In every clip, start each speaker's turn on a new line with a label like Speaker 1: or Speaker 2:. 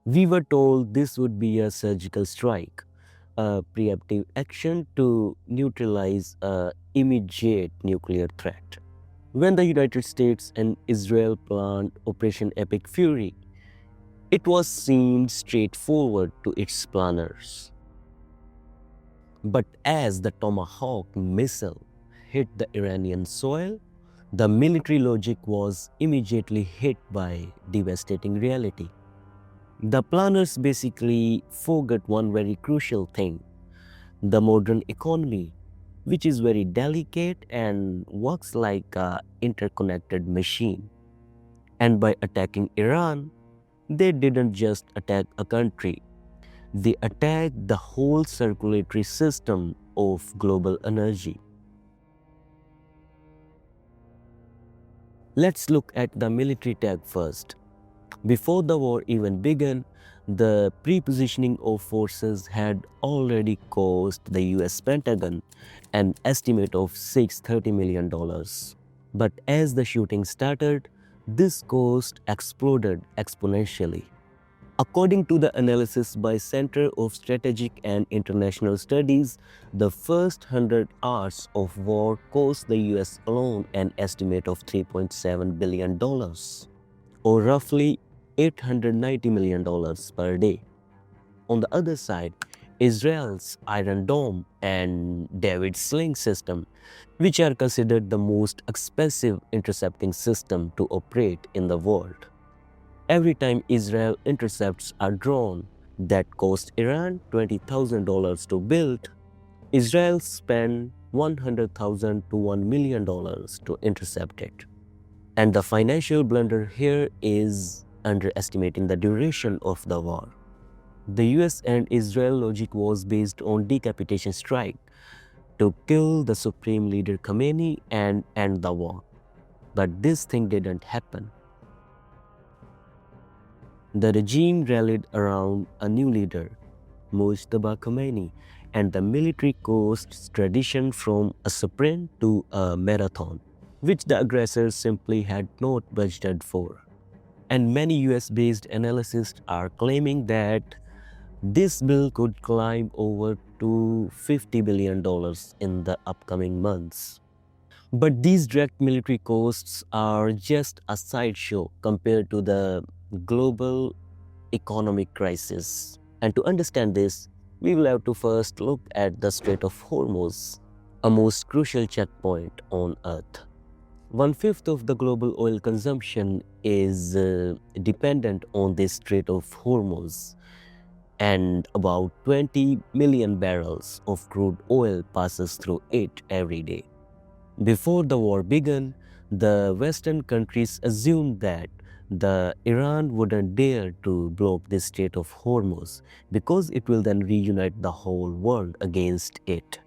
Speaker 1: We were told this would be a surgical strike, a preemptive action to neutralize a immediate nuclear threat. When the United States and Israel planned Operation Epic Fury, it was seemed straightforward to its planners. But as the Tomahawk missile hit the Iranian soil, the military logic was immediately hit by devastating reality. The planners basically forgot one very crucial thing: the modern economy, which is very delicate and works like an interconnected machine. And by attacking Iran, they didn't just attack a country, they attacked the whole circulatory system of global energy. Let's look at the military tag first. Before the war even began, the pre-positioning of forces had already cost the US Pentagon an estimate of $630 million. But as the shooting started, this cost exploded exponentially. According to the analysis by Center of Strategic and International Studies, the first 100 hours of war cost the US alone an estimate of $3.7 billion, or roughly $890 million per day. On the other side, Israel's Iron Dome and David's Sling system, which are considered the most expensive intercepting system to operate in the world. Every time Israel intercepts a drone that cost Iran $20,000 to build, Israel spends $100,000 to $1 million to intercept it. And the financial blunder here is underestimating the duration of the war. The US and Israel logic was based on decapitation strike to kill the supreme leader Khamenei and end the war. But this thing didn't happen. The regime rallied around a new leader, Mujtaba Khamenei, and the military course tradition from a sprint to a marathon, which the aggressors simply had not budgeted for. And many US-based analysts are claiming that this bill could climb over to $50 billion in the upcoming months. But these direct military costs are just a sideshow compared to the global economic crisis. And to understand this, we will have to first look at the Strait of Hormuz, a most crucial checkpoint on Earth. One-fifth of the global oil consumption is dependent on this Strait of Hormuz, and about 20 million barrels of crude oil passes through it every day. Before the war began, the Western countries assumed that the Iran wouldn't dare to block the Strait of Hormuz because it will then reunite the whole world against it.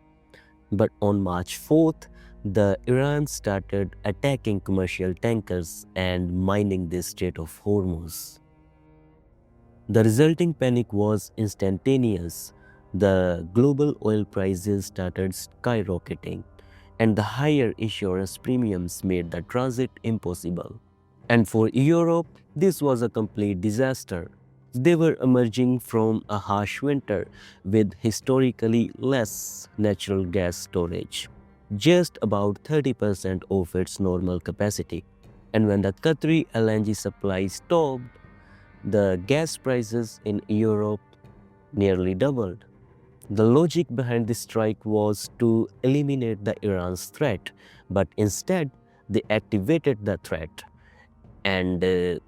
Speaker 1: But on March 4th, the Iran started attacking commercial tankers and mining the Strait of Hormuz. The resulting panic was instantaneous. The global oil prices started skyrocketing, and the higher insurance premiums made the transit impossible. And for Europe, this was a complete disaster. They were emerging from a harsh winter with historically less natural gas storage, just about 30% of its normal capacity. And when the Qatari LNG supply stopped, the gas prices in Europe nearly doubled. The logic behind this strike was to eliminate the Iran's threat, but instead they activated the threat, and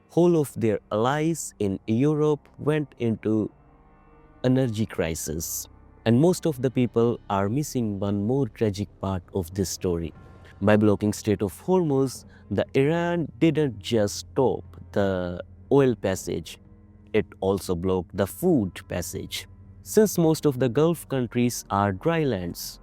Speaker 1: whole of their allies in Europe went into energy crisis. And most of the people are missing one more tragic part of this story. By blocking Strait of Hormuz, the Iran didn't just stop the oil passage, it also blocked the food passage. Since most of the Gulf countries are drylands,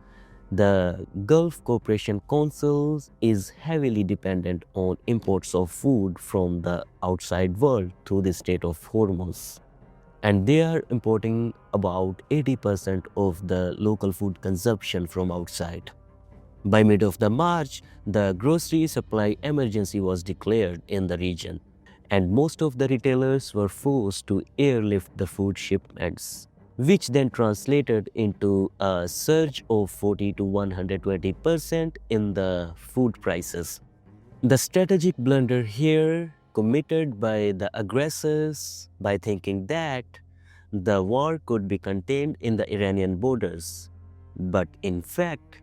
Speaker 1: the Gulf Cooperation Council is heavily dependent on imports of food from the outside world through the Strait of Hormuz. And they are importing about 80% of the local food consumption from outside. By mid of the March, the grocery supply emergency was declared in the region, and most of the retailers were forced to airlift the food shipments, which then translated into a surge of 40 to 120% in the food prices. The strategic blunder here committed by the aggressors by thinking that the war could be contained in the Iranian borders, but in fact,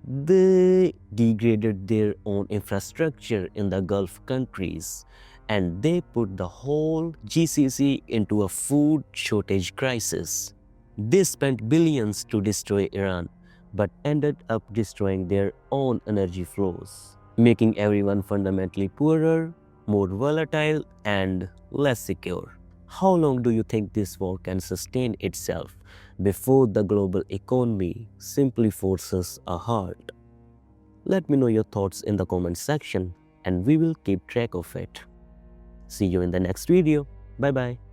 Speaker 1: they degraded their own infrastructure in the Gulf countries, and they put the whole GCC into a food shortage crisis. They spent billions to destroy Iran, but ended up destroying their own energy flows, making everyone fundamentally poorer, more volatile, and less secure. How long do you think this war can sustain itself before the global economy simply forces a halt? Let me know your thoughts in the comment section and we will keep track of it. See you in the next video. Bye bye.